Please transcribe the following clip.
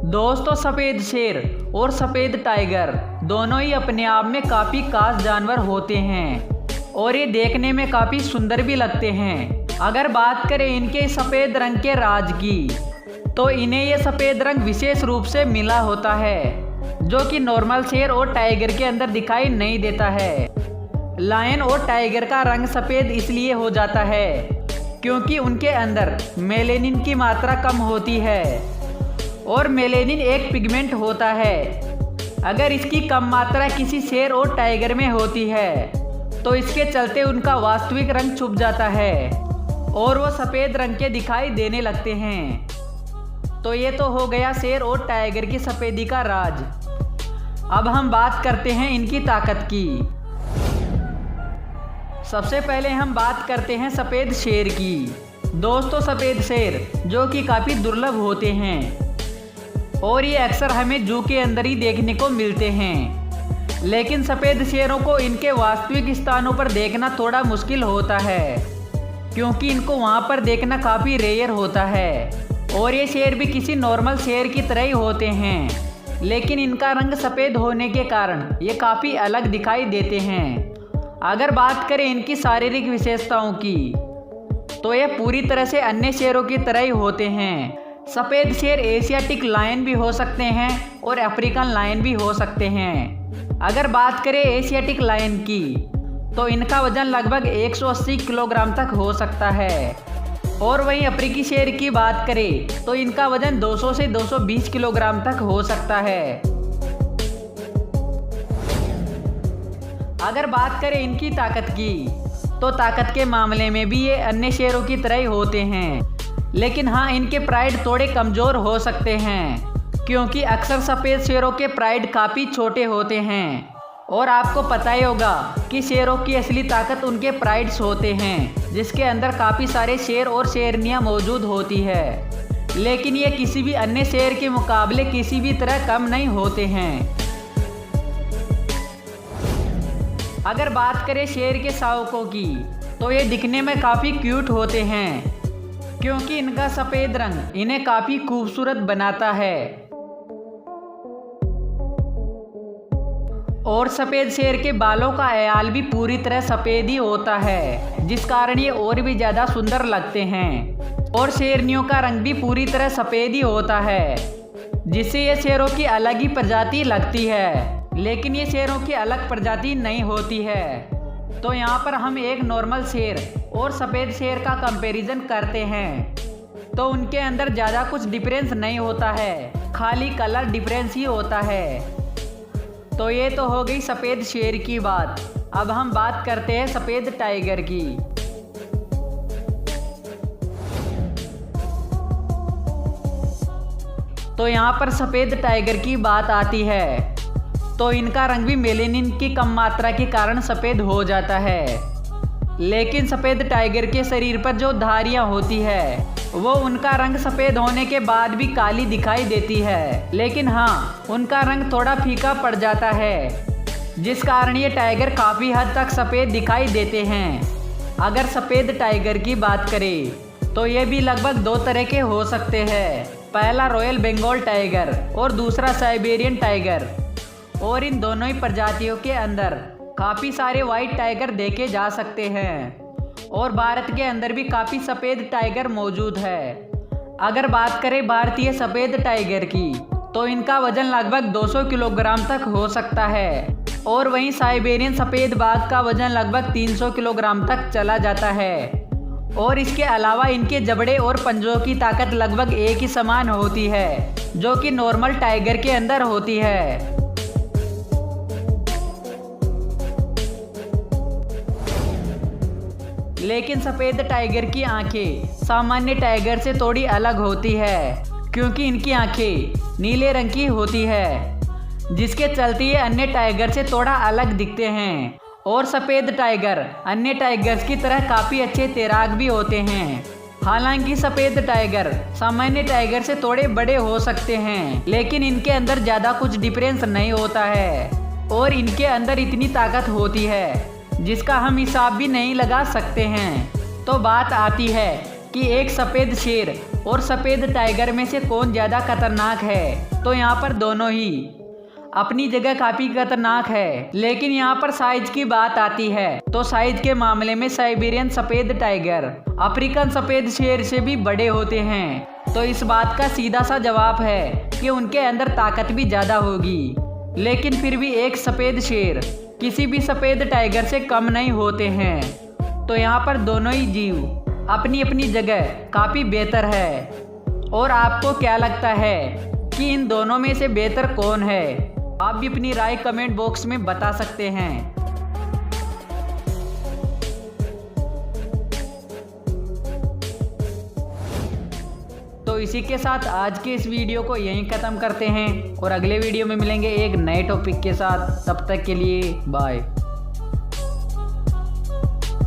दोस्तों, सफ़ेद शेर और सफ़ेद टाइगर दोनों ही अपने आप में काफ़ी खास जानवर होते हैं और ये देखने में काफ़ी सुंदर भी लगते हैं। अगर बात करें इनके सफ़ेद रंग के राज की, तो इन्हें ये सफ़ेद रंग विशेष रूप से मिला होता है, जो कि नॉर्मल शेर और टाइगर के अंदर दिखाई नहीं देता है। लायन और टाइगर का रंग सफ़ेद इसलिए हो जाता है क्योंकि उनके अंदर मेलेनिन की मात्रा कम होती है और मेलेनिन एक पिगमेंट होता है। अगर इसकी कम मात्रा किसी शेर और टाइगर में होती है तो इसके चलते उनका वास्तविक रंग छुप जाता है और वो सफ़ेद रंग के दिखाई देने लगते हैं। तो ये तो हो गया शेर और टाइगर की सफ़ेदी का राज। अब हम बात करते हैं इनकी ताकत की। सबसे पहले हम बात करते हैं सफ़ेद शेर की। दोस्तों, सफ़ेद शेर जो कि काफ़ी दुर्लभ होते हैं और ये अक्सर हमें जू के अंदर ही देखने को मिलते हैं, लेकिन सफ़ेद शेरों को इनके वास्तविक स्थानों पर देखना थोड़ा मुश्किल होता है क्योंकि इनको वहाँ पर देखना काफ़ी रेयर होता है। और ये शेर भी किसी नॉर्मल शेर की तरह ही होते हैं, लेकिन इनका रंग सफ़ेद होने के कारण ये काफ़ी अलग दिखाई देते हैं। अगर बात करें इनकी शारीरिक विशेषताओं की, तो ये पूरी तरह से अन्य शेरों की तरह ही होते हैं। सफ़ेद शेर एशियाटिक लायन भी हो सकते हैं और अफ्रीकन लायन भी हो सकते हैं। अगर बात करें एशियाटिक लायन की, तो इनका वजन लगभग 180 किलोग्राम तक हो सकता है और वहीं अफ्रीकी शेर की बात करें तो इनका वजन 200 से 220 किलोग्राम तक हो सकता है। अगर बात करें इनकी ताकत की, तो ताकत के मामले में भी ये अन्य शेरों की तरह ही होते हैं, लेकिन हाँ, इनके प्राइड थोड़े कमज़ोर हो सकते हैं क्योंकि अक्सर सफ़ेद शेरों के प्राइड काफ़ी छोटे होते हैं और आपको पता ही होगा कि शेरों की असली ताकत उनके प्राइड्स होते हैं, जिसके अंदर काफ़ी सारे शेर और शेरनियाँ मौजूद होती है, लेकिन ये किसी भी अन्य शेर के मुकाबले किसी भी तरह कम नहीं होते हैं। अगर बात करें शेर के शावकों की, तो ये दिखने में काफ़ी क्यूट होते हैं क्योंकि इनका सफ़ेद रंग इन्हें काफ़ी खूबसूरत बनाता है। और सफ़ेद शेर के बालों का अयाल भी पूरी तरह सफ़ेद ही होता है, जिस कारण ये और भी ज़्यादा सुंदर लगते हैं। और शेरनियों का रंग भी पूरी तरह सफ़ेद ही होता है, जिससे ये शेरों की अलग ही प्रजाति लगती है, लेकिन ये शेरों की अलग प्रजाति नहीं होती है। तो यहाँ पर हम एक नॉर्मल शेर और सफ़ेद शेर का कंपैरिजन करते हैं, तो उनके अंदर ज़्यादा कुछ डिफरेंस नहीं होता है, खाली कलर डिफरेंस ही होता है। तो ये तो हो गई सफ़ेद शेर की बात। अब हम बात करते हैं सफ़ेद टाइगर की। तो यहाँ पर सफ़ेद टाइगर की बात आती है, तो इनका रंग भी मेलेनिन की कम मात्रा के कारण सफ़ेद हो जाता है, लेकिन सफ़ेद टाइगर के शरीर पर जो धारियाँ होती है वो उनका रंग सफ़ेद होने के बाद भी काली दिखाई देती है, लेकिन हाँ, उनका रंग थोड़ा फीका पड़ जाता है, जिस कारण ये टाइगर काफ़ी हद तक सफ़ेद दिखाई देते हैं। अगर सफ़ेद टाइगर की बात करें तो ये भी लगभग दो तरह के हो सकते हैं, पहला रॉयल बंगाल टाइगर और दूसरा साइबेरियन टाइगर। और इन दोनों ही प्रजातियों के अंदर काफ़ी सारे वाइट टाइगर देखे जा सकते हैं और भारत के अंदर भी काफ़ी सफ़ेद टाइगर मौजूद है। अगर बात करें भारतीय सफ़ेद टाइगर की, तो इनका वजन लगभग 200 किलोग्राम तक हो सकता है और वहीं साइबेरियन सफ़ेद बाघ का वजन लगभग 300 किलोग्राम तक चला जाता है। और इसके अलावा इनके जबड़े और पंजों की ताकत लगभग एक ही समान होती है, जो कि नॉर्मल टाइगर के अंदर होती है। लेकिन सफ़ेद टाइगर की आंखें सामान्य टाइगर से थोड़ी अलग होती है क्योंकि इनकी आंखें नीले रंग की होती है, जिसके चलते ये अन्य टाइगर से थोड़ा अलग दिखते हैं। और सफ़ेद टाइगर अन्य टाइगर्स की तरह काफ़ी अच्छे तैराक भी होते हैं। हालांकि सफ़ेद टाइगर सामान्य टाइगर से थोड़े बड़े हो सकते हैं, लेकिन इनके अंदर ज़्यादा कुछ डिफरेंस नहीं होता है और इनके अंदर इतनी ताकत होती है जिसका हम हिसाब भी नहीं लगा सकते हैं। तो बात आती है कि एक सफ़ेद शेर और सफ़ेद टाइगर में से कौन ज़्यादा खतरनाक है। तो यहाँ पर दोनों ही अपनी जगह काफ़ी खतरनाक है, लेकिन यहाँ पर साइज की बात आती है तो साइज के मामले में साइबेरियन सफ़ेद टाइगर अफ्रीकन सफ़ेद शेर से भी बड़े होते हैं। तो इस बात का सीधा सा जवाब है कि उनके अंदर ताकत भी ज़्यादा होगी, लेकिन फिर भी एक सफ़ेद शेर किसी भी सफ़ेद टाइगर से कम नहीं होते हैं। तो यहाँ पर दोनों ही जीव अपनी अपनी जगह काफ़ी बेहतर है। और आपको क्या लगता है कि इन दोनों में से बेहतर कौन है? आप भी अपनी राय कमेंट बॉक्स में बता सकते हैं। तो इसी के साथ आज के इस वीडियो को यहीं ख़त्म करते हैं और अगले वीडियो में मिलेंगे एक नए टॉपिक के साथ। तब तक के लिए बाय।